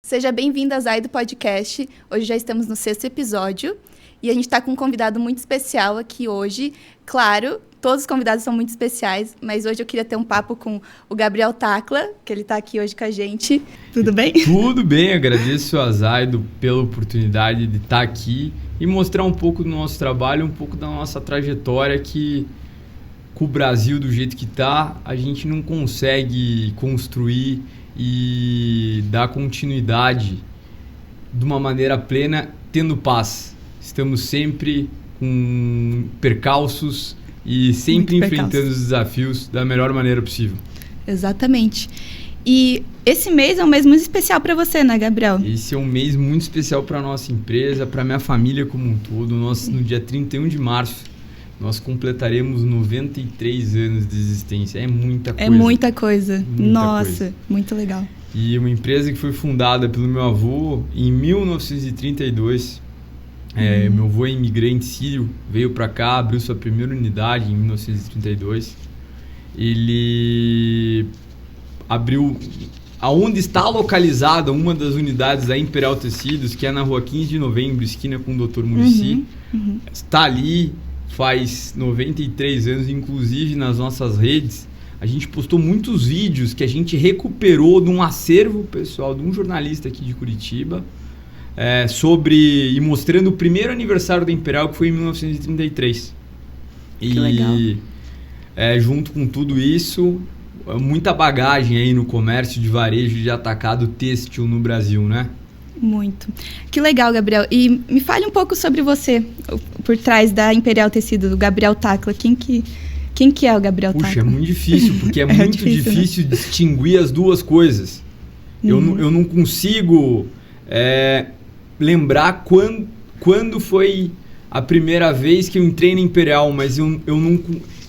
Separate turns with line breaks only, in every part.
Seja bem-vindo ao Zaido Podcast. Hoje já estamos no 6º episódio e a gente está com um convidado muito especial aqui hoje. Claro, todos os convidados são muito especiais, mas hoje eu queria ter um papo com o Gabriel Tacla, que ele está aqui hoje com a gente. Tudo bem?
Tudo bem, agradeço a Zaido pela oportunidade de estar aqui e mostrar um pouco do nosso trabalho, um pouco da nossa trajetória que com o Brasil do jeito que está, a gente não consegue construir e dar continuidade de uma maneira plena, tendo paz. Estamos sempre com percalços e sempre enfrentando os desafios da melhor maneira possível.
Exatamente. E esse mês é um mês muito especial para você, né, Gabriel?
Esse é um mês muito especial para a nossa empresa, para a minha família como um todo. No dia 31 de março, nós completaremos 93 anos de existência. É muita coisa.
É muita coisa. Nossa,
coisa.
Muito legal.
E uma empresa que foi fundada pelo meu avô em 1932. Meu avô é imigrante sírio, veio para cá, abriu sua primeira unidade em 1932. Ele abriu... Aonde está localizada uma das unidades da Imperial Tecidos, que é na rua 15 de novembro, esquina com o Dr. Muricy. Está ali... Faz 93 anos, inclusive nas nossas redes, a gente postou muitos vídeos que a gente recuperou de um acervo pessoal de um jornalista aqui de Curitiba, e mostrando o primeiro aniversário da Imperial, que foi em 1933.
Que legal.
Junto com tudo isso, muita bagagem aí no comércio de varejo de atacado têxtil no Brasil, né?
Muito. Que legal, Gabriel. E me fale um pouco sobre você, por trás da Imperial Tecido, do Gabriel Tacla. Quem que é o Gabriel Tacla?
Puxa, é muito difícil, porque é muito difícil né? Distinguir as duas coisas. Eu não consigo lembrar quando foi a primeira vez que eu entrei na Imperial, mas eu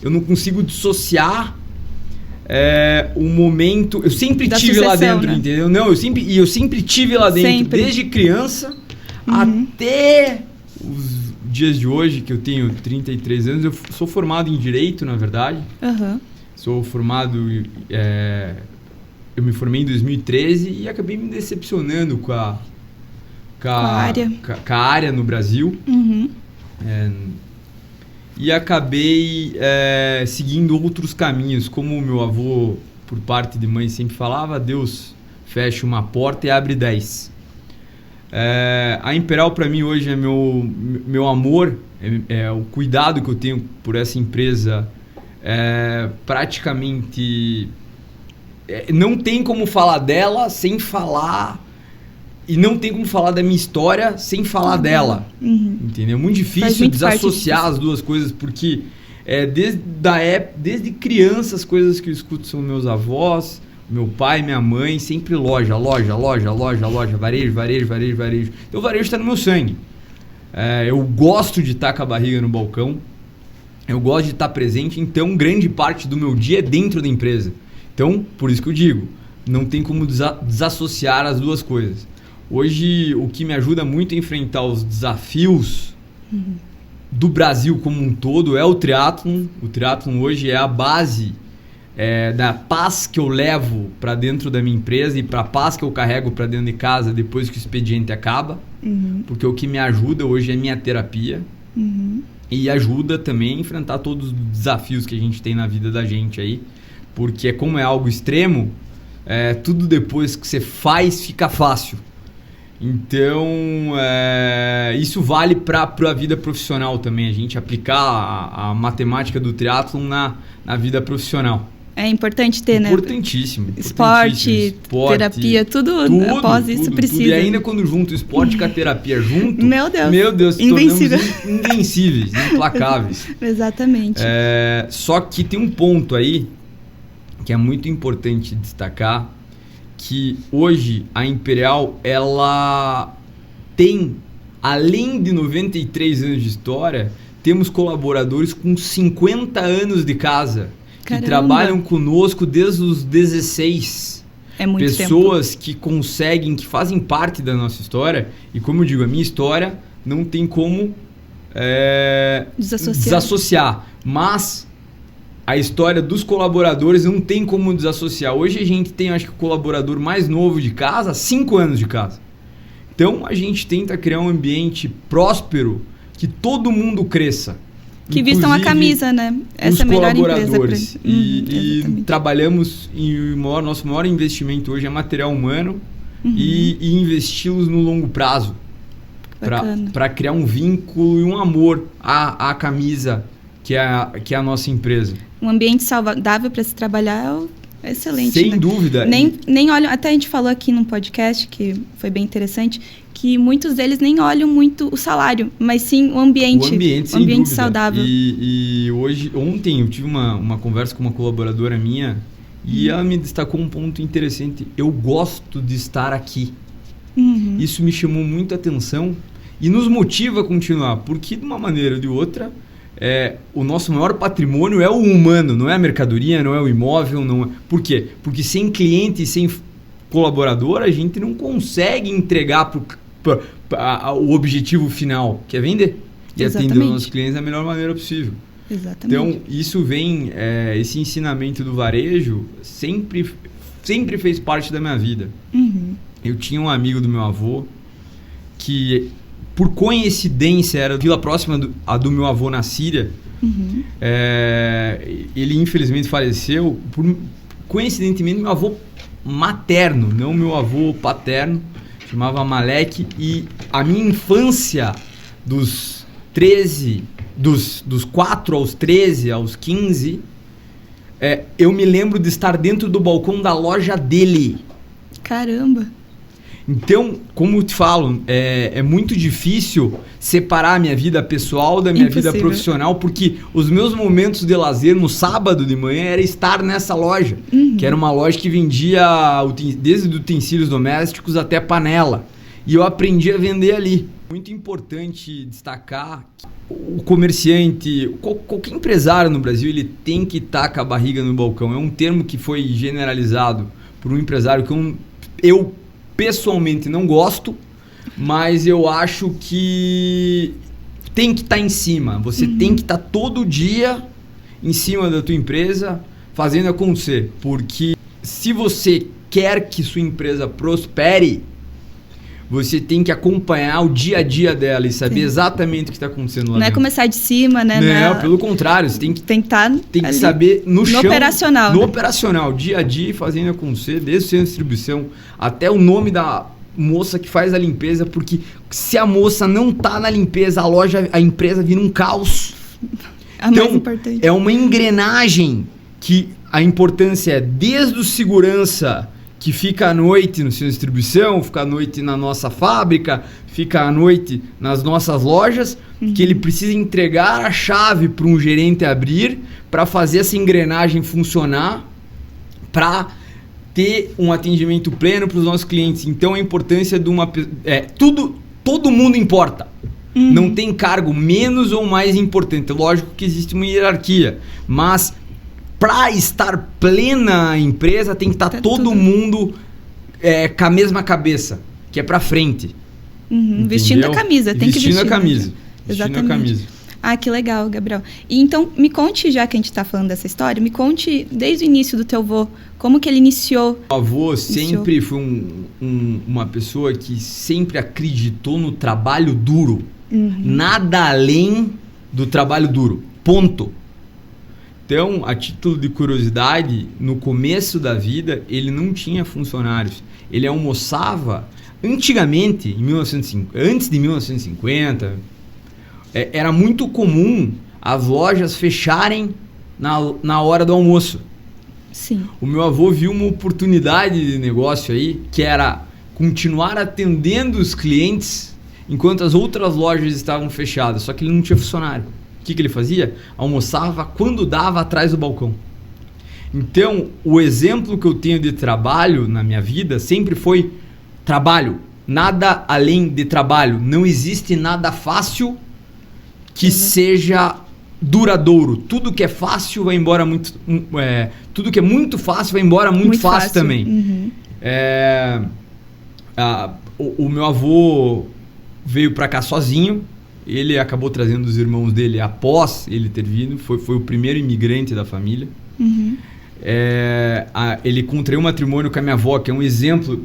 não consigo dissociar o momento. Eu sempre tive lá dentro, né? Entendeu? Não, eu sempre tive lá dentro, desde criança até os dias de hoje, que eu tenho 33 anos. Eu sou formado em Direito, na verdade. Sou formado... eu me formei em 2013 e acabei me decepcionando com a área no Brasil. E acabei seguindo outros caminhos. Como o meu avô, por parte de mãe, sempre falava: Deus fecha uma porta e abre 10. A Imperial, para mim, hoje é meu amor, o cuidado que eu tenho por essa empresa. Praticamente não tem como falar dela sem falar... E não tem como falar da minha história sem falar dela. Entendeu? É muito difícil desassociar as duas coisas, porque desde criança as coisas que eu escuto são meus avós, meu pai, minha mãe, sempre loja, varejo. Então o varejo está no meu sangue. Eu gosto de estar com a barriga no balcão, eu gosto de estar presente, então grande parte do meu dia é dentro da empresa. Então, por isso que eu digo, não tem como desassociar as duas coisas. Hoje, o que me ajuda muito a enfrentar os desafios do Brasil como um todo é o triatlon. O triatlon hoje é a base da paz que eu levo para dentro da minha empresa e para a paz que eu carrego para dentro de casa depois que o expediente acaba. Porque o que me ajuda hoje é minha terapia e ajuda também a enfrentar todos os desafios que a gente tem na vida da gente aí. Porque como é algo extremo, tudo depois que você faz fica fácil. Então, isso vale para a vida profissional também, a gente aplicar a matemática do triatlon na vida profissional.
É importante ter, né?
Importantíssimo.
Esporte, terapia, tudo após isso precisa.
Tudo. E ainda quando junto o esporte com a terapia junto...
Meu Deus,
invencível. Invencíveis, implacáveis.
Exatamente.
Só que tem um ponto aí que é muito importante destacar, que hoje a Imperial, ela tem, além de 93 anos de história, temos colaboradores com 50 anos de casa.
Caramba.
Que trabalham conosco desde os 16.
É muito
pessoas
tempo.
Que conseguem, que fazem parte da nossa história. E como eu digo, a minha história não tem como desassociar. Mas a história dos colaboradores não tem como desassociar. Hoje a gente tem, acho que o colaborador mais novo de casa, 5 anos de casa. Então a gente tenta criar um ambiente próspero, que todo mundo cresça.
Que vistam a camisa, né? Essa é a melhor
colaboradores. E trabalhamos nosso maior investimento hoje é material humano e investi-los no longo prazo. Para criar um vínculo e um amor à camisa que é a nossa empresa.
Um ambiente saudável para se trabalhar é excelente.
Sem dúvida.
Nem olham, até a gente falou aqui num podcast que foi bem interessante, que muitos deles nem olham muito o salário, mas sim o ambiente.
O ambiente
saudável.
E ontem eu tive uma conversa com uma colaboradora minha e ela me destacou um ponto interessante. Eu gosto de estar aqui. Isso me chamou muita atenção e nos motiva a continuar, porque de uma maneira ou de outra, o nosso maior patrimônio é o humano, não é a mercadoria, não é o imóvel. Não é... Por quê? Porque sem cliente e sem colaborador a gente não consegue entregar o objetivo final, que é vender. E atender os nossos clientes da melhor maneira possível.
Exatamente.
Então, isso vem, esse ensinamento do varejo sempre fez parte da minha vida. Eu tinha um amigo do meu avô que, por coincidência, era vila próxima do meu avô na Síria. Ele infelizmente faleceu. Coincidentemente, meu avô materno, não meu avô paterno, chamava Malek. E a minha infância dos 4 aos 13, aos 15, eu me lembro de estar dentro do balcão da loja dele.
Caramba!
Então, como eu te falo, é muito difícil separar a minha vida pessoal da minha vida profissional, porque os meus momentos de lazer no sábado de manhã era estar nessa loja, que era uma loja que vendia desde utensílios domésticos até panela. E eu aprendi a vender ali. Muito importante destacar que o comerciante, qualquer empresário no Brasil, ele tem que estar com a barriga no balcão. É um termo que foi generalizado por um empresário que eu pessoalmente não gosto, mas eu acho que tem que estar em cima. Você tem que estar todo dia em cima da tua empresa fazendo acontecer. Porque se você quer que sua empresa prospere, você tem que acompanhar o dia a dia dela e saber exatamente o que está acontecendo lá dentro.
Não é começar de cima, né?
Não, pelo contrário. Você tem que saber no chão.
No
operacional, dia a dia, fazendo acontecer, desde o centro de distribuição até o nome da moça que faz a limpeza, porque se a moça não tá na limpeza, a empresa vira um caos.
Mais importante.
É uma engrenagem que a importância é desde o segurança, que fica à noite no centro de distribuição, fica à noite na nossa fábrica, fica à noite nas nossas lojas, que ele precisa entregar a chave para um gerente abrir, para fazer essa engrenagem funcionar, para ter um atendimento pleno para os nossos clientes. Então a importância de todo mundo importa. Não tem cargo menos ou mais importante. Lógico que existe uma hierarquia, mas para estar plena a empresa, tem que estar todo mundo com a mesma cabeça, que é para frente.
Vestindo a camisa, tem que vestir.
Vestindo a camisa.
Exatamente.
Vestindo a camisa.
Ah, que legal, Gabriel. E então, me conte, já que a gente está falando dessa história, me conte desde o início do teu avô, como que ele iniciou.
O avô sempre foi uma pessoa que sempre acreditou no trabalho duro. Nada além do trabalho duro. Ponto. Então, a título de curiosidade, no começo da vida, ele não tinha funcionários. Ele almoçava, antigamente, antes de 1950, era muito comum as lojas fecharem na hora do almoço.
Sim.
O meu avô viu uma oportunidade de negócio aí, que era continuar atendendo os clientes enquanto as outras lojas estavam fechadas, só que ele não tinha funcionário. O que ele fazia? Almoçava quando dava atrás do balcão. Então, o exemplo que eu tenho de trabalho na minha vida sempre foi trabalho. Nada além de trabalho. Não existe nada fácil que seja duradouro. Tudo que é fácil vai embora muito... tudo que é muito fácil vai embora muito fácil também. O meu avô veio para cá sozinho. Ele acabou trazendo os irmãos dele após ele ter vindo. Foi o primeiro imigrante da família.
Uhum.
Ele contraiu um matrimônio com a minha avó, que é um exemplo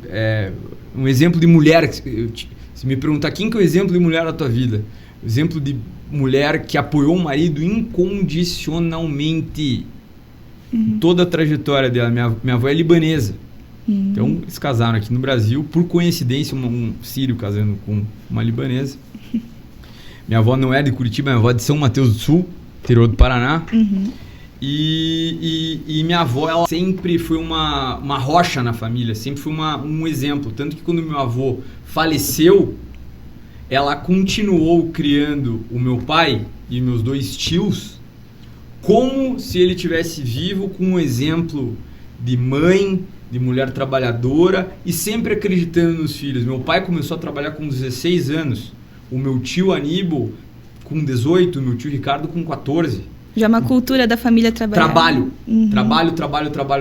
de mulher. Se me perguntar quem que é o exemplo de mulher da tua vida, o exemplo de mulher que apoiou o marido incondicionalmente. Toda a trajetória dela. Minha avó é libanesa. Então eles casaram aqui no Brasil, por coincidência, um sírio casando com uma libanesa. Minha avó não é de Curitiba, minha avó é de São Mateus do Sul, interior do Paraná. E minha avó, ela sempre foi uma rocha na família, sempre foi um exemplo. Tanto que quando meu avô faleceu, ela continuou criando o meu pai e meus 2 tios como se ele tivesse vivo, com um exemplo de mãe, de mulher trabalhadora e sempre acreditando nos filhos. Meu pai começou a trabalhar com 16 anos, o meu tio Aníbal com 18, o meu tio Ricardo com 14.
Já uma cultura da família trabalhar.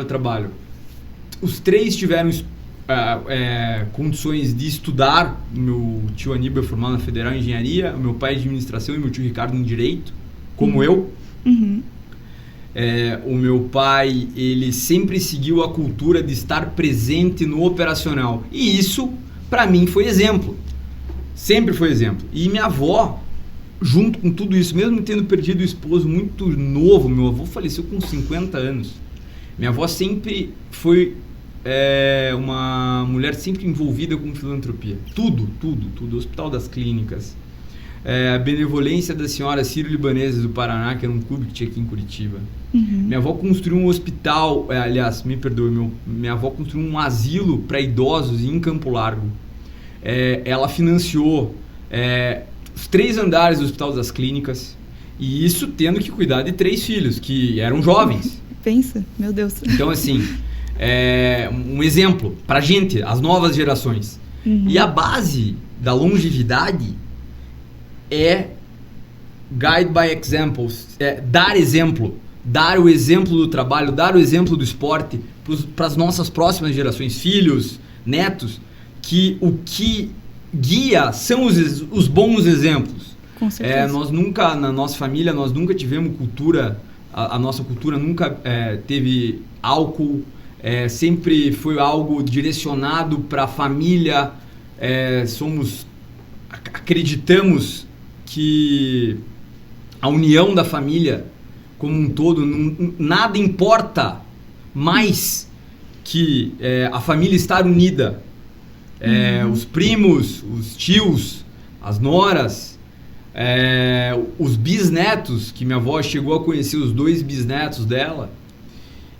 Trabalho. Os 3 tiveram condições de estudar. Meu tio Aníbal é formado na Federal em Engenharia, meu pai em Administração e meu tio Ricardo em Direito, como eu. O meu pai, ele sempre seguiu a cultura de estar presente no operacional. E isso, para mim, foi exemplo. Sempre foi exemplo. E minha avó, junto com tudo isso, mesmo tendo perdido o esposo muito novo, meu avô faleceu com 50 anos. Minha avó sempre foi uma mulher sempre envolvida com filantropia. Tudo. Hospital das Clínicas. A benevolência da senhora Sírio-Libanesa do Paraná, que era um clube que tinha aqui em Curitiba. Minha avó construiu um hospital, me perdoe, minha avó construiu um asilo para idosos em Campo Largo. Ela financiou os 3 andares do Hospital das Clínicas, e isso tendo que cuidar de 3 filhos, que eram jovens.
Pensa, meu Deus.
Então, assim, um exemplo para a gente, as novas gerações. E a base da longevidade é guide by examples, dar exemplo, dar o exemplo do trabalho, dar o exemplo do esporte para as nossas próximas gerações, filhos, netos, que o que guia são os bons exemplos.
Com certeza.
Nós nunca, na nossa família, nós nunca tivemos cultura, a nossa cultura nunca teve álcool, sempre foi algo direcionado para a família, acreditamos que a união da família como um todo, nada importa mais que a família estar unida. Os primos, os tios, as noras, os bisnetos, que minha avó chegou a conhecer os 2 bisnetos dela.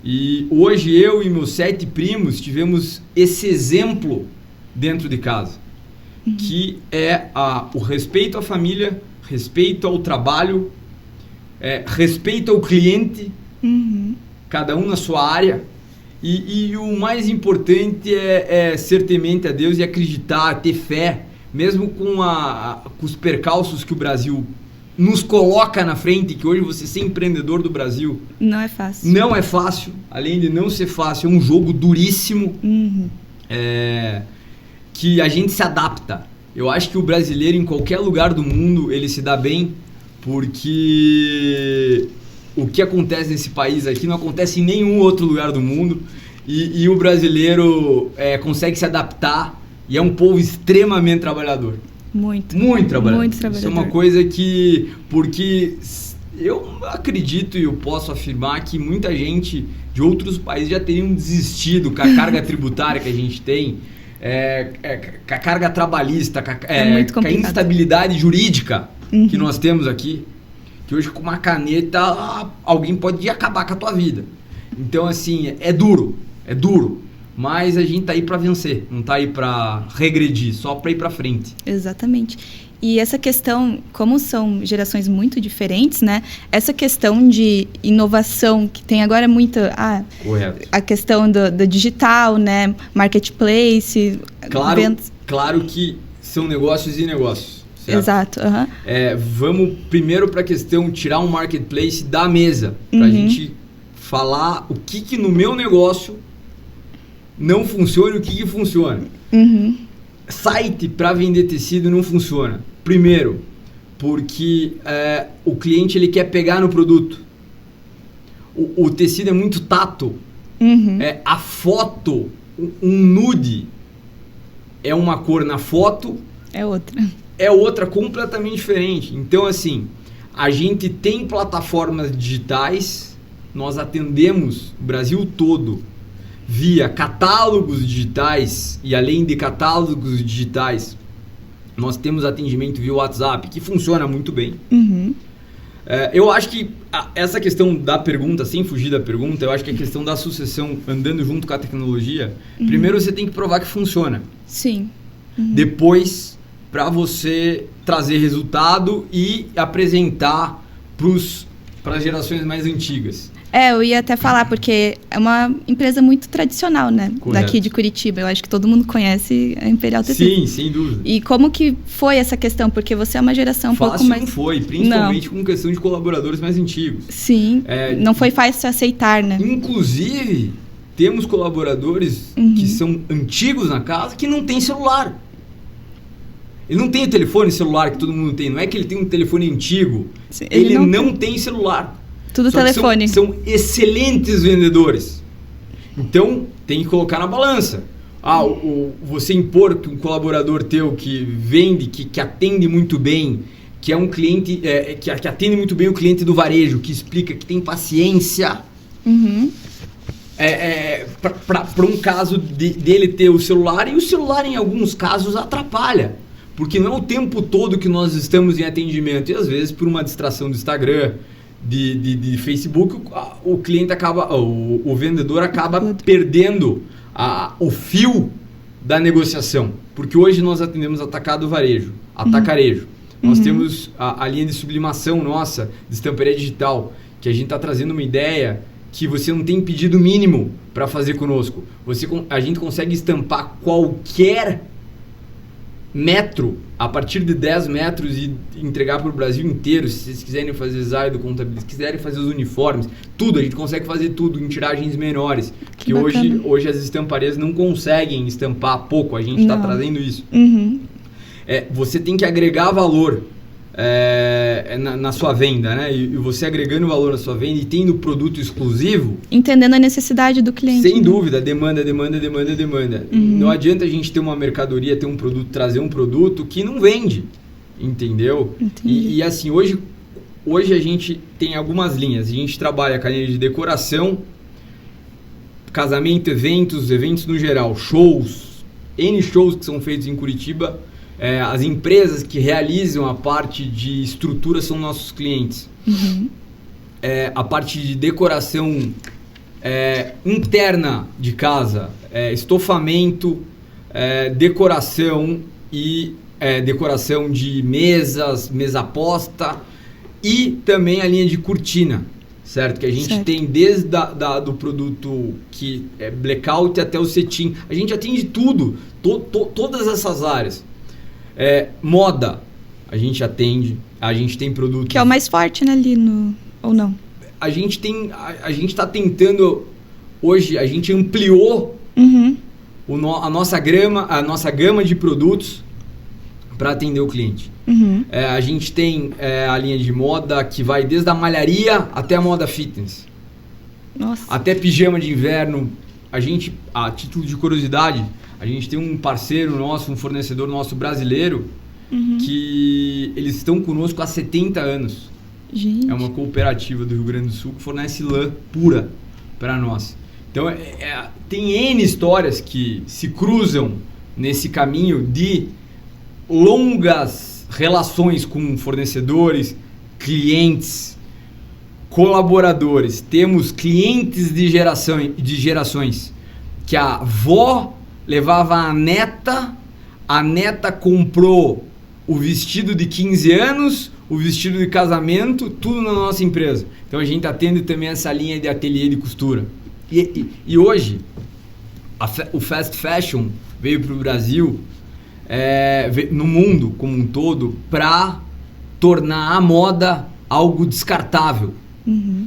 E hoje eu e meus 7 primos tivemos esse exemplo dentro de casa. Que é o respeito à família, respeito ao trabalho, respeito ao cliente, cada um na sua área. E o mais importante é ser temente a Deus e acreditar, ter fé, mesmo com os percalços que o Brasil nos coloca na frente, que hoje você ser empreendedor do Brasil...
Não é fácil.
Não é fácil, além de não ser fácil, é um jogo duríssimo. Que a gente se adapta. Eu acho que o brasileiro, em qualquer lugar do mundo, ele se dá bem, porque o que acontece nesse país aqui não acontece em nenhum outro lugar do mundo, e o brasileiro consegue se adaptar, e é um povo extremamente trabalhador. Muito trabalhador. Isso é uma coisa porque eu acredito e eu posso afirmar que muita gente de outros países já teriam desistido com a carga tributária que a gente tem, com a carga trabalhista, com a instabilidade jurídica que nós temos aqui, que hoje com uma caneta alguém pode acabar com a tua vida. Então, assim, é duro, mas a gente tá aí para vencer, não tá aí para regredir, só para ir para frente.
Exatamente. E essa questão, como são gerações muito diferentes, né? Essa questão de inovação que tem agora muita... a questão do digital, né? Marketplace...
Claro que são negócios e negócios. Certo?
Exato.
Vamos primeiro para a questão, tirar um marketplace da mesa. Para a gente falar o que no meu negócio não funciona e o que funciona. Site para vender tecido não funciona. Primeiro, porque o cliente ele quer pegar no produto. O tecido é muito tato. A foto, um nude é uma cor na foto, é outra completamente diferente. Então, assim, a gente tem plataformas digitais, nós atendemos o Brasil todo via catálogos digitais, e além de catálogos digitais, nós temos atendimento via WhatsApp, que funciona muito bem. Eu acho que essa questão da pergunta, sem fugir da pergunta, eu acho que a questão da sucessão andando junto com a tecnologia, primeiro você tem que provar que funciona.
Sim.
Depois, para você trazer resultado e apresentar para as gerações mais antigas.
Eu ia até falar, porque é uma empresa muito tradicional, né?
Correto.
Daqui de Curitiba. Eu acho que todo mundo conhece a Imperial Tecidos.
Sim, sem dúvida.
E como que foi essa questão? Porque você é uma geração
Fácil
pouco mais...
não foi, principalmente com questão de colaboradores mais antigos.
Sim, não foi fácil aceitar, né?
Inclusive, temos colaboradores que são antigos na casa que não têm celular. Ele não tem o telefone celular que todo mundo tem. Não é que ele tem um telefone antigo.
Sim,
ele não tem celular.
Tudo
Só
telefone.
São excelentes vendedores. Então, tem que colocar na balança. Você impor que um colaborador teu que vende, que atende muito bem, que é um cliente, que atende muito bem o cliente do varejo, que explica, que tem paciência, para um caso dele ter o celular, e o celular em alguns casos atrapalha. Porque não é o tempo todo que nós estamos em atendimento, e às vezes por uma distração do Instagram, de Facebook, o cliente acaba, o vendedor acaba perdendo o fio da negociação. Porque hoje nós atendemos atacarejo. Nós temos a linha de sublimação nossa, de estamparia digital, que a gente está trazendo uma ideia que você não tem pedido mínimo para fazer conosco. A gente consegue estampar qualquer metro, a partir de 10 metros, e entregar para o Brasil inteiro. Se vocês quiserem fazer design do contabilista, se quiserem fazer os uniformes, tudo, a gente consegue fazer tudo em tiragens menores. Que hoje as estamparias não conseguem estampar pouco, a gente está trazendo isso. Você tem que agregar valor na sua venda, né? E você agregando valor na sua venda e tendo produto exclusivo...
Entendendo a necessidade do cliente.
Sem dúvida, demanda. Não adianta a gente ter uma mercadoria, ter um produto, trazer um produto que não vende, entendeu? E assim, hoje a gente tem algumas linhas. A gente trabalha com a linha de decoração, casamento, eventos no geral, shows, N shows que são feitos em Curitiba. As empresas que realizam a parte de estrutura são nossos clientes. A parte de decoração interna de casa, estofamento, decoração e decoração de mesas, mesa posta, e também a linha de cortina, certo? Que a gente tem desde do produto que é blackout até o cetim. A gente atende tudo, todas essas áreas. Moda, a gente atende, a gente tem produto...
Que é o mais forte, né, ali ou não?
A gente está tentando, hoje a gente ampliou a nossa gama de produtos para atender o cliente. A gente tem a linha de moda que vai desde a malharia até a moda fitness.
Nossa.
Até pijama de inverno. A título de curiosidade, a gente tem um parceiro nosso, um fornecedor nosso brasileiro, que eles estão conosco há 70 anos.
Gente.
É uma cooperativa do Rio Grande do Sul que fornece lã pura para nós. Então, tem N histórias que se cruzam nesse caminho de longas relações com fornecedores, clientes, colaboradores. Temos clientes de gerações que a avó levava a neta comprou o vestido de 15 anos, o vestido de casamento, tudo na nossa empresa. Então a gente atende também essa linha de ateliê de costura. E hoje, o fast fashion veio para o Brasil, no mundo como um todo, para tornar a moda algo descartável.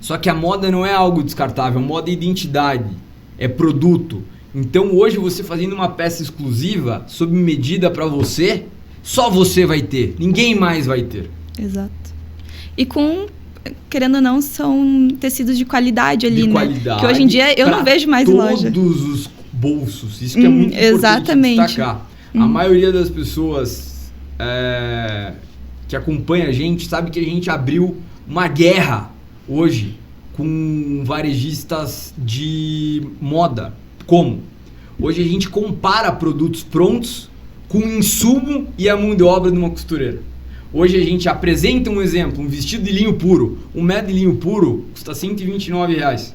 Só que a moda não é algo descartável, a moda é identidade, é produto. Então hoje você fazendo uma peça exclusiva, sob medida para você, só você vai ter, ninguém mais vai ter.
Exato. E querendo ou não, são tecidos de qualidade ali,
de
né?
qualidade,
que hoje em dia eu não vejo mais em loja.
Todos os bolsos. Isso que é muito importante destacar. A maioria das pessoas que acompanha a gente sabe que a gente abriu uma guerra hoje com varejistas de moda. Como? Hoje a gente compara produtos prontos com o insumo e a mão de obra de uma costureira. Hoje a gente apresenta um exemplo, um vestido de linho puro. Um metro de linho puro custa R$129.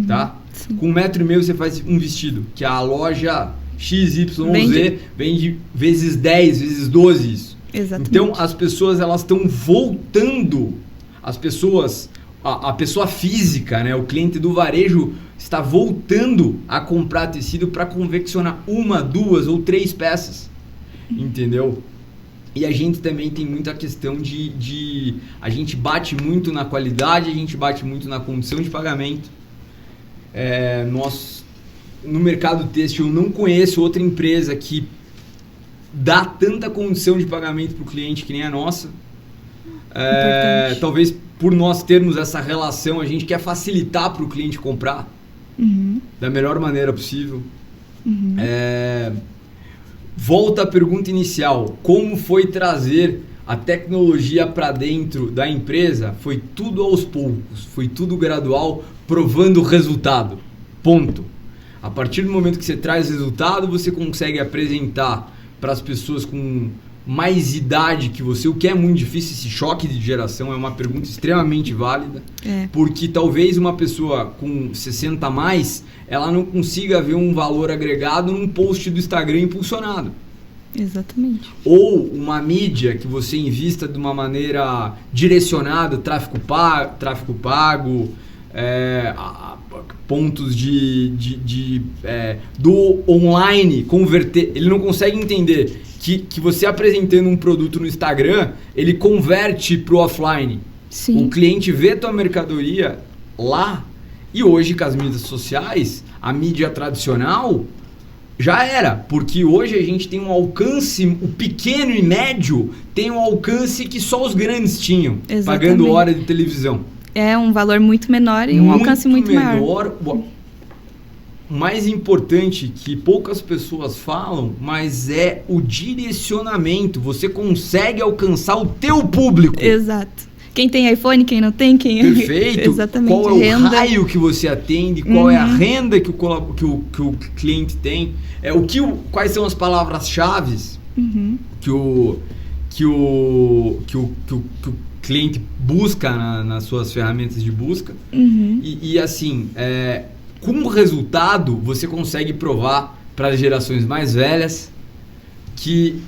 Tá?
Sim.
Com 1,5 m você faz um vestido, que a loja XYZ vende vezes 10, vezes 12 isso.
Exatamente.
Então as pessoas elas estão voltando, as pessoas, a pessoa física, né, o cliente do varejo está voltando a comprar tecido para confeccionar 1, 2 ou 3 peças, entendeu? E a gente também tem muita questão a gente bate muito na qualidade, a gente bate muito na condição de pagamento. Nós, no mercado têxtil, eu não conheço outra empresa que dá tanta condição de pagamento para o cliente que nem a nossa. Talvez por nós termos essa relação, a gente quer facilitar para o cliente comprar da melhor maneira possível. Volta à pergunta inicial, como foi trazer a tecnologia para dentro da empresa? Foi tudo aos poucos, foi tudo gradual, provando o resultado, ponto. A partir do momento que você traz resultado, você consegue apresentar para as pessoas com mais idade que você, o que é muito difícil, esse choque de geração é uma pergunta extremamente válida, porque talvez uma pessoa com 60 a mais, ela não consiga ver um valor agregado num post do Instagram impulsionado.
Exatamente.
Ou uma mídia que você invista de uma maneira direcionada, tráfego pago, pontos do online, converter. Ele não consegue entender que você apresentando um produto no Instagram, ele converte para o offline.
Sim.
O cliente vê tua mercadoria lá. E hoje, com as mídias sociais, a mídia tradicional já era. Porque hoje a gente tem um alcance, o pequeno e médio tem um alcance que só os grandes tinham.
Exatamente.
Pagando hora de televisão.
É um valor muito menor e um alcance muito maior.
O mais importante que poucas pessoas falam, mas é o direcionamento. Você consegue alcançar o teu público.
Exato. Quem tem iPhone, quem não tem, quem...
Perfeito.
Exatamente.
Qual é o raio que você atende, qual é a renda que o cliente tem, quais são as palavras-chave que o cliente busca nas suas ferramentas de busca. E assim, com o resultado, você consegue provar para as gerações mais velhas que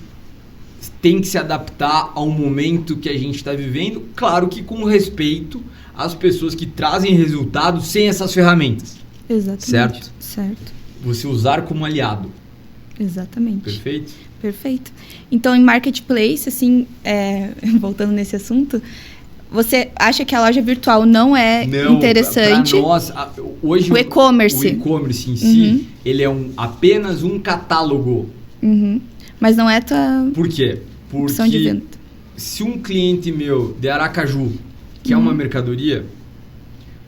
tem que se adaptar ao momento que a gente está vivendo, claro que com respeito às pessoas que trazem resultado sem essas ferramentas.
Exatamente.
Certo? Você usar como aliado.
Exatamente.
Perfeito?
Perfeito. Então, em marketplace, assim, voltando nesse assunto, você acha que a loja virtual não é interessante?
Para nós, hoje
o e-commerce.
O e-commerce em si, ele é apenas um catálogo.
Mas não é tua...
Por quê?
Opção de venda.
Se um cliente meu de Aracaju quer uma mercadoria,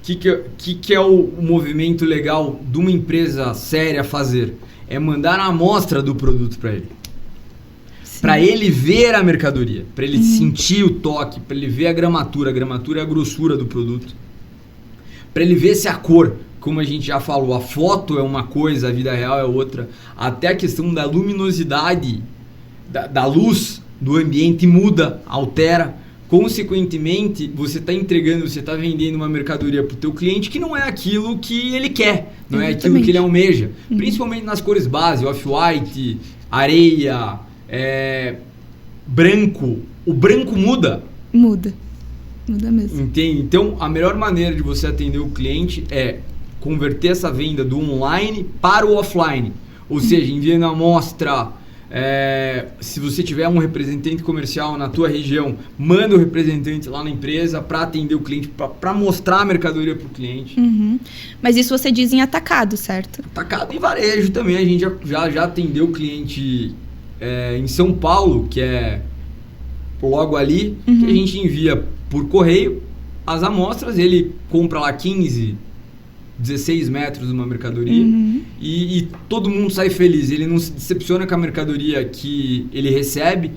que é o movimento legal de uma empresa séria fazer? É mandar a amostra do produto para ele. Para ele ver a mercadoria, para ele sentir o toque, para ele ver a gramatura. A gramatura é a grossura do produto. Para ele ver se a cor, como a gente já falou, a foto é uma coisa, a vida real é outra. Até a questão da luminosidade, da luz do ambiente muda, altera. Consequentemente, você está entregando, você está vendendo uma mercadoria para o teu cliente que não é aquilo que ele quer, não é aquilo que ele almeja. Principalmente nas cores base, off-white, areia, branco. O branco muda.
Muda mesmo.
Entende? Então, a melhor maneira de você atender o cliente é converter essa venda do online para o offline. Ou seja, enviando a amostra. Se você tiver um representante comercial na tua região, manda o representante lá na empresa para atender o cliente, para mostrar a mercadoria para o cliente.
Mas isso você diz em atacado, certo?
Atacado e varejo também. A gente já atendeu o cliente em São Paulo, que é logo ali, que a gente envia por correio as amostras, ele compra lá 15, 16 metros de uma mercadoria e todo mundo sai feliz. Ele não se decepciona com a mercadoria que ele recebe.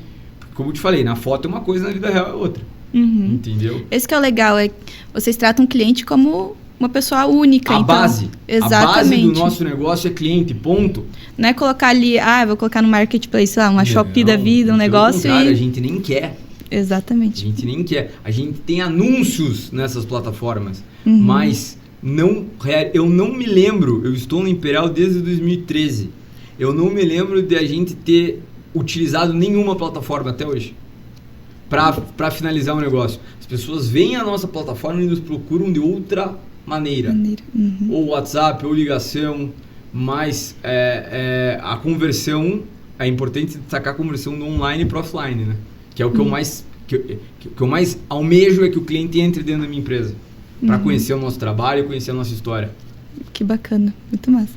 Como eu te falei, na foto é uma coisa, na vida real é outra. Entendeu?
Esse que é o legal, é que vocês tratam o cliente como uma pessoa única.
A base.
Exatamente.
A base do nosso negócio é cliente, ponto.
Não é colocar ali, vou colocar no marketplace, sei lá, uma Shopee da vida, um negócio
a gente nem quer.
Exatamente.
A gente nem quer. A gente tem anúncios nessas plataformas, mas eu não me lembro, eu estou no Imperial desde 2013, eu não me lembro de a gente ter utilizado nenhuma plataforma até hoje para finalizar um negócio. As pessoas veem a nossa plataforma e nos procuram de outra maneira. Ou WhatsApp, ou ligação, mas a conversão, é importante destacar a conversão do online para offline, né? Que é o que eu mais almejo, é que o cliente entre dentro da minha empresa para conhecer o nosso trabalho e conhecer a nossa história.
Que bacana, muito massa.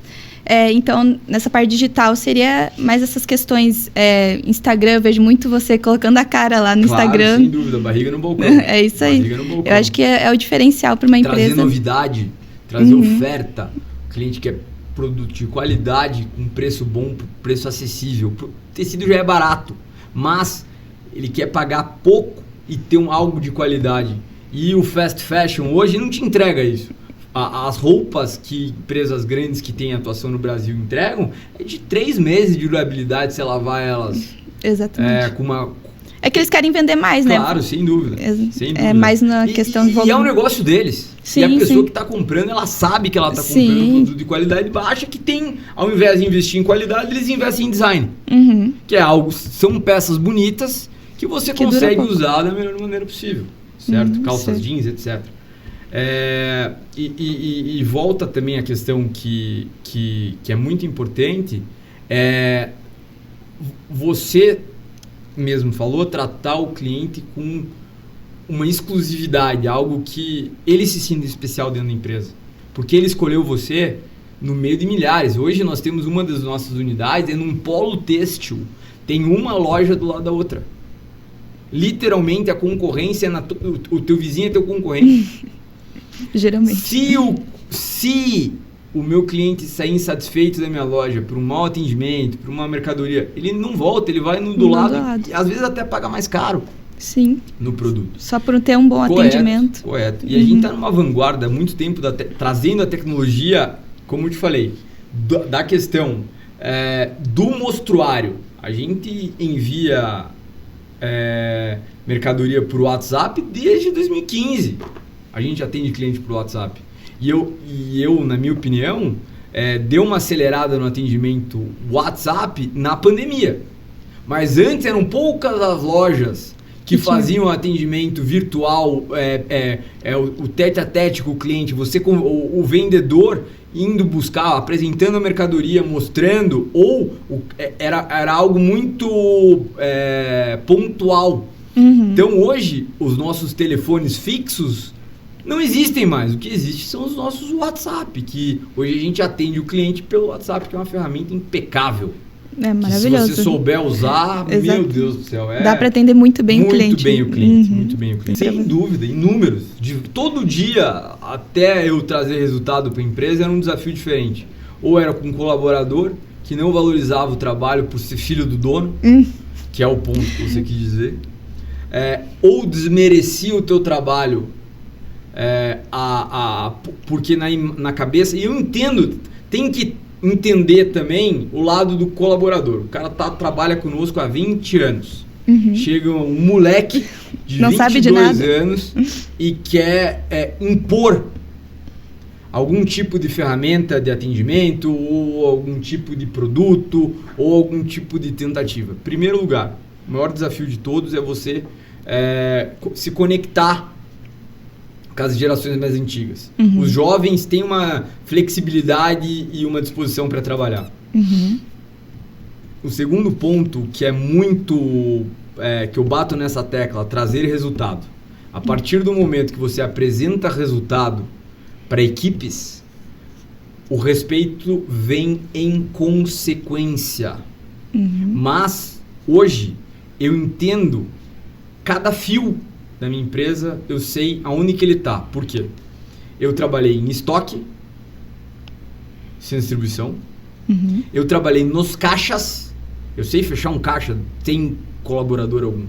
Então, nessa parte digital, seria mais essas questões, Instagram, eu vejo muito você colocando a cara lá no Instagram.
Sem dúvida, barriga no balcão.
É isso aí. Eu acho que é o diferencial para uma empresa.
Trazer novidade, trazer oferta, o cliente quer produto de qualidade, com preço bom, preço acessível. O tecido já é barato, mas ele quer pagar pouco e ter algo de qualidade. E o fast fashion hoje não te entrega isso. As roupas que empresas grandes que têm atuação no Brasil entregam é de 3 meses de durabilidade, se lavar elas.
Exatamente.
Com uma...
É que eles querem vender mais, né?
Claro, sem dúvida.
É mais na questão do volume.
E é um negócio deles.
Sim,
e a pessoa que está comprando, ela sabe que ela está comprando um produto de qualidade, acha que tem, ao invés de investir em qualidade, eles investem em design. Que é algo, são peças bonitas que você consegue usar da melhor maneira possível. Certo? Calças jeans, etc. E volta também a questão que é muito importante, você mesmo falou, tratar o cliente com uma exclusividade, algo que ele se sinta especial dentro da empresa, porque ele escolheu você no meio de milhares. Hoje nós temos uma das nossas unidades num polo têxtil, tem uma loja do lado da outra. Literalmente a concorrência, o teu vizinho é teu concorrente.
Geralmente.
Se o meu cliente sair insatisfeito da minha loja por um mau atendimento, por uma mercadoria, ele não volta, ele vai no do lado. E às vezes até paga mais caro.
Sim.
No produto.
Só por ter um bom atendimento.
Correto. E a gente está numa vanguarda há muito tempo, trazendo a tecnologia, como eu te falei, da questão do mostruário. A gente envia mercadoria por WhatsApp desde 2015. A gente atende cliente por WhatsApp. E eu, na minha opinião, deu uma acelerada no atendimento WhatsApp na pandemia. Mas antes eram poucas as lojas que faziam atendimento virtual, o tete-a-tete com o cliente, o vendedor indo buscar, apresentando a mercadoria, mostrando, ou era algo muito pontual. Então hoje, os nossos telefones fixos não existem mais. O que existe são os nossos WhatsApp, que hoje a gente atende o cliente pelo WhatsApp, que é uma ferramenta impecável.
É maravilhoso.
Se você souber usar, meu Deus do céu.
Dá para atender muito bem o cliente.
Muito bem o cliente, muito bem o cliente. Sem dúvida, inúmeros. Todo dia, até eu trazer resultado para a empresa, era um desafio diferente. Ou era com um colaborador que não valorizava o trabalho por ser filho do dono, que é o ponto que você quis dizer. Ou desmerecia o teu trabalho porque na cabeça, e eu entendo, tem que entender também o lado do colaborador. O cara trabalha conosco há 20 anos. Chega um moleque de
não
22
sabe de nada.
anos e quer impor algum tipo de ferramenta de atendimento, ou algum tipo de produto, ou algum tipo de tentativa. Em primeiro lugar, o maior desafio de todos é você se conectar com as gerações mais antigas. Os jovens têm uma flexibilidade e uma disposição para trabalhar. O segundo ponto, que é muito... que eu bato nessa tecla, trazer resultado. A partir do momento que você apresenta resultado para equipes, o respeito vem em consequência. Mas, hoje, eu entendo cada fio da minha empresa, eu sei aonde que ele está. Por quê? Eu trabalhei em estoque, sem distribuição. Eu trabalhei nos caixas. Eu sei fechar um caixa sem colaborador algum.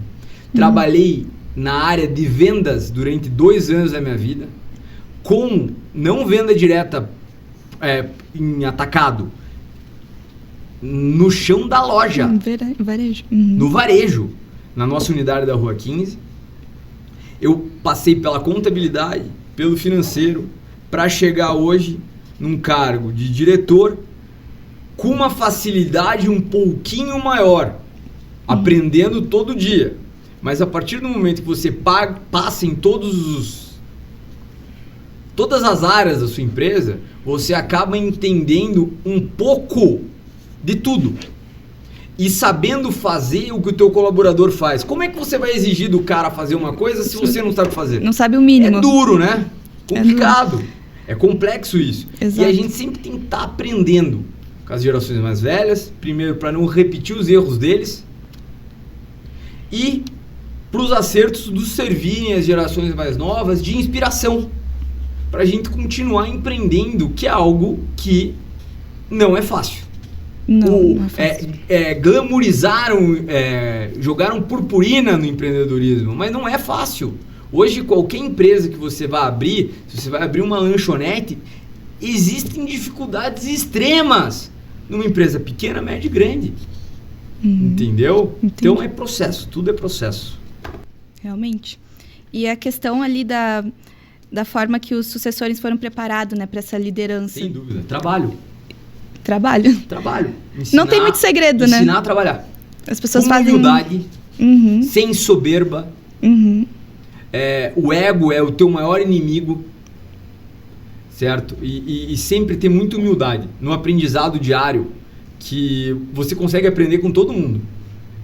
Trabalhei na área de vendas durante 2 anos da minha vida, com não venda direta em atacado, no chão da loja,
Varejo.
no varejo, na nossa unidade da Rua 15. Eu passei pela contabilidade, pelo financeiro, para chegar hoje num cargo de diretor com uma facilidade um pouquinho maior, aprendendo todo dia. Mas a partir do momento que você passa em todas as áreas da sua empresa, você acaba entendendo um pouco de tudo. E sabendo fazer o que o teu colaborador faz. Como é que você vai exigir do cara fazer uma coisa se você não sabe fazer?
Não sabe o mínimo.
É duro, né? Complicado. É complexo isso.
Exato.
E a gente sempre tem que estar aprendendo com as gerações mais velhas. Primeiro, para não repetir os erros deles. E para os acertos dos servirem as gerações mais novas de inspiração. Para a gente continuar empreendendo, que é algo que não é fácil.
Não é fácil.
Glamourizaram, jogaram purpurina no empreendedorismo, mas não é fácil. Hoje, qualquer empresa que você vai abrir, se você vai abrir uma lanchonete, existem dificuldades extremas numa empresa pequena, média e grande. Entendeu?
Entendi.
Então é processo, tudo é processo.
Realmente. E a questão ali da forma que os sucessores foram preparados, né, para essa liderança.
Sem dúvida. Trabalho. Ensinar,
não tem muito segredo, né?
Ensinar a trabalhar.
As pessoas
com
fazem...
humildade, sem soberba. O ego é o teu maior inimigo, certo? E sempre ter muita humildade no aprendizado diário, que você consegue aprender com todo mundo.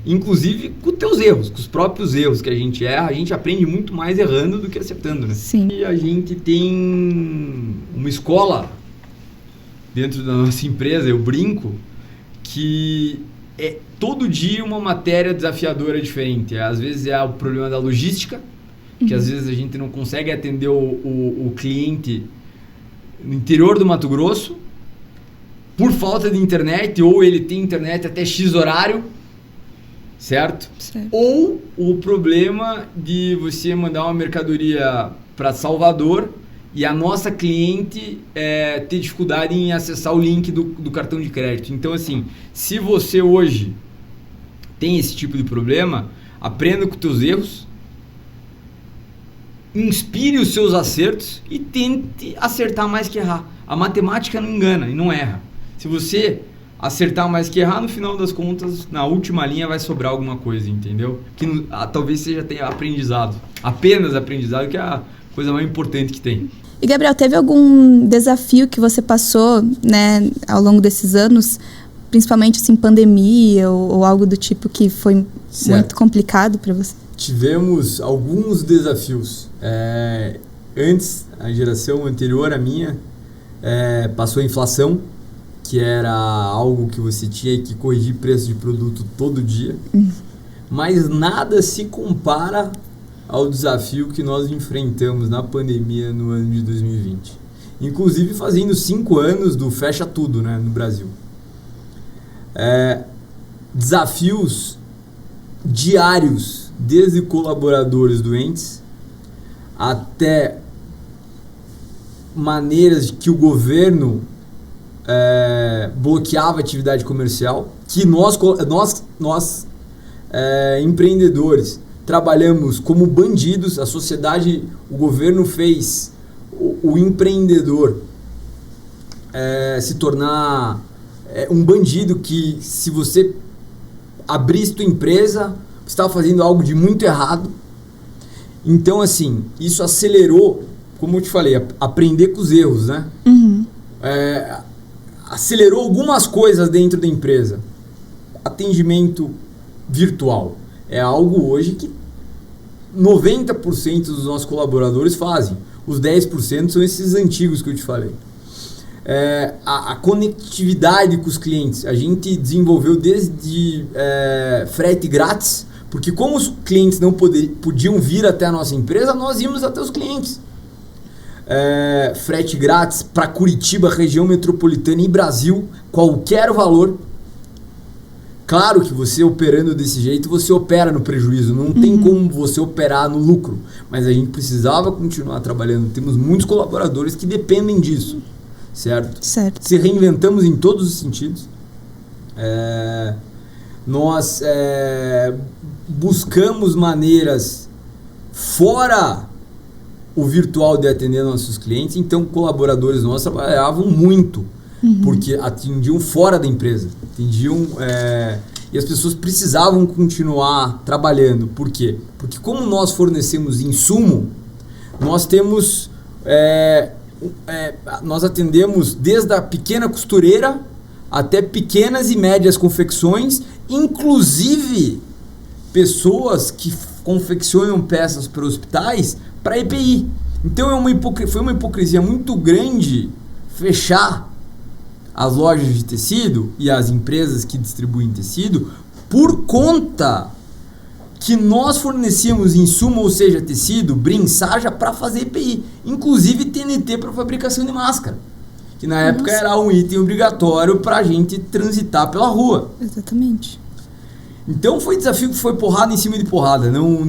Inclusive com os teus erros, com os próprios erros que a gente erra, a gente aprende muito mais errando do que acertando, né?
Sim.
E a gente tem uma escola dentro da nossa empresa, eu brinco, que é todo dia uma matéria desafiadora diferente. Às vezes é o problema da logística, que às vezes a gente não consegue atender o cliente no interior do Mato Grosso, por falta de internet, ou ele tem internet até X horário, certo? Ou o problema de você mandar uma mercadoria para Salvador e a nossa cliente ter dificuldade em acessar o link do cartão de crédito. Então, assim, se você hoje tem esse tipo de problema, aprenda com os teus erros, inspire os seus acertos e tente acertar mais que errar. A matemática não engana e não erra. Se você acertar mais que errar, no final das contas, na última linha vai sobrar alguma coisa, entendeu? Que talvez seja aprendizado. Apenas aprendizado, que é a coisa mais importante que tem.
E, Gabriel, teve algum desafio que você passou, né, ao longo desses anos, principalmente assim, pandemia ou algo do tipo que foi muito complicado para você?
Tivemos alguns desafios. Antes, a geração anterior à minha passou a inflação, que era algo que você tinha que corrigir preço de produto todo dia. Mas nada se compara ao desafio que nós enfrentamos na pandemia no ano de 2020. Inclusive fazendo 5 anos do fecha tudo, né, no Brasil. Desafios diários, desde colaboradores doentes até maneiras que o governo bloqueava a atividade comercial, que nós empreendedores trabalhamos como bandidos. A sociedade, o governo fez o empreendedor se tornar um bandido, que se você abrisse tua empresa, você estava fazendo algo de muito errado. Então, assim, isso acelerou, como eu te falei, aprender com os erros, né? Acelerou algumas coisas dentro da empresa. Atendimento virtual é algo hoje que 90% dos nossos colaboradores fazem. Os 10% são esses antigos que eu te falei. A conectividade com os clientes. A gente desenvolveu desde frete grátis Porque como os clientes não podiam vir até a nossa empresa, nós íamos até os clientes. Frete grátis para Curitiba, região metropolitana e Brasil, qualquer valor. Claro que você operando desse jeito, você opera no prejuízo, não tem como você operar no lucro, mas a gente precisava continuar trabalhando, temos muitos colaboradores que dependem disso, certo? Se reinventamos em todos os sentidos, nós buscamos maneiras fora o virtual de atender nossos clientes, então colaboradores nossos trabalhavam muito, porque atendiam fora da empresa, e as pessoas precisavam continuar trabalhando. Por quê? Porque como nós fornecemos insumo, nós temos, nós atendemos desde a pequena costureira até pequenas e médias confecções, inclusive pessoas que confeccionam peças para hospitais para EPI. Então foi uma hipocrisia muito grande fechar as lojas de tecido e as empresas que distribuem tecido por conta que nós fornecíamos insumo, ou seja, tecido, brim, sarja para fazer EPI, inclusive TNT para fabricação de máscara, que na época era um item obrigatório para a gente transitar pela rua.
Exatamente.
Então foi desafio que foi porrada em cima de porrada, não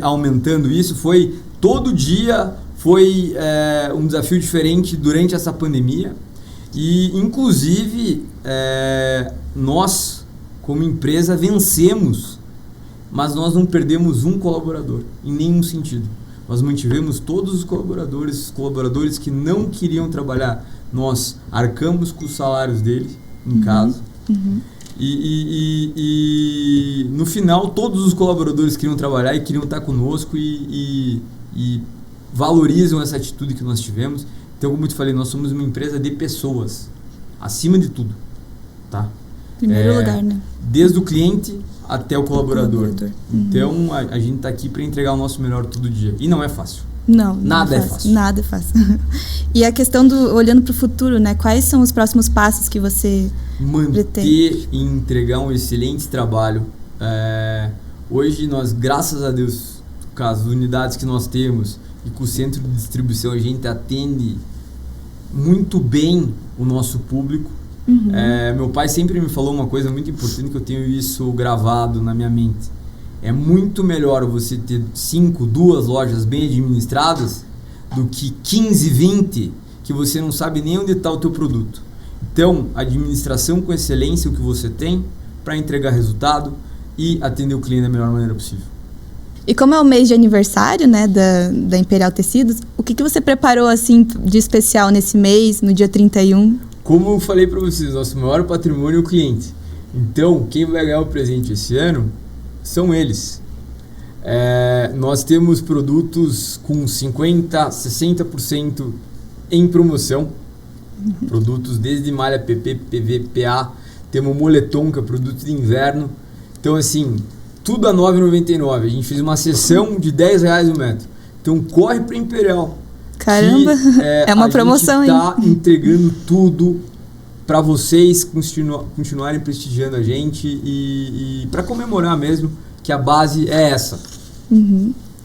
aumentando isso, foi todo dia, foi um desafio diferente durante essa pandemia. E, inclusive, nós, como empresa, vencemos, mas nós não perdemos um colaborador, em nenhum sentido. Nós mantivemos todos os colaboradores que não queriam trabalhar. Nós arcamos com os salários deles, em casa. E, no final, todos os colaboradores queriam trabalhar e queriam estar conosco e valorizam essa atitude que nós tivemos. Então, como eu te falei, nós somos uma empresa de pessoas, acima de tudo, tá?
Primeiro lugar, né?
Desde o cliente até o colaborador. Então, a gente está aqui para entregar o nosso melhor todo dia. E não é fácil. Nada é fácil.
Nada é fácil. E a questão olhando para o futuro, né? Quais são os próximos passos que você
pretende? E entregar um excelente trabalho. Hoje, nós, graças a Deus, com as unidades que nós temos, e com o centro de distribuição a gente atende muito bem o nosso público. Meu pai sempre me falou uma coisa muito importante, que eu tenho isso gravado na minha mente. É muito melhor você ter 2 lojas bem administradas do que 15, 20 que você não sabe nem onde está o teu produto. Então, administração com excelência, o que você tem para entregar resultado e atender o cliente da melhor maneira possível.
E como é o mês de aniversário, né, da Imperial Tecidos, o que você preparou assim de especial nesse mês, no dia 31?
Como eu falei para vocês, nosso maior patrimônio é o cliente. Então, quem vai ganhar o presente esse ano são eles. Nós temos produtos com 50%, 60% em promoção. Produtos desde malha PP, PV, PA. Temos moletom, que é produto de inverno. Então, assim, tudo a R$ 9,99. A gente fez uma sessão de R$10 o metro. Então, corre para Imperial.
Caramba, é uma promoção, hein?
A gente está entregando tudo para vocês continuarem prestigiando a gente e para comemorar mesmo, que a base é essa.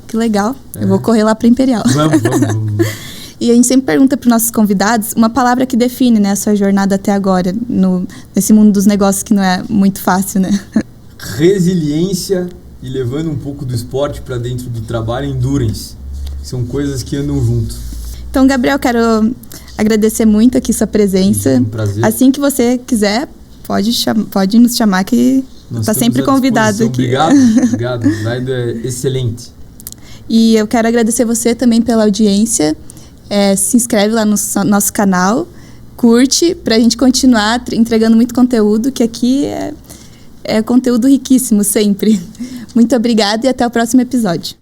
Que legal. Eu vou correr lá para Imperial.
Vamos.
E a gente sempre pergunta para os nossos convidados uma palavra que define, né, a sua jornada até agora, nesse mundo dos negócios que não é muito fácil, né?
Resiliência e levando um pouco do esporte para dentro do trabalho, endurance. São coisas que andam junto.
Então, Gabriel, quero agradecer muito aqui sua presença.
É um prazer.
Assim que você quiser, pode nos chamar, que está sempre convidado aqui.
Obrigado. Vai excelente.
E eu quero agradecer você também pela audiência. Se inscreve lá no nosso canal, curte, para a gente continuar entregando muito conteúdo, que aqui é conteúdo riquíssimo sempre. Muito obrigada e até o próximo episódio.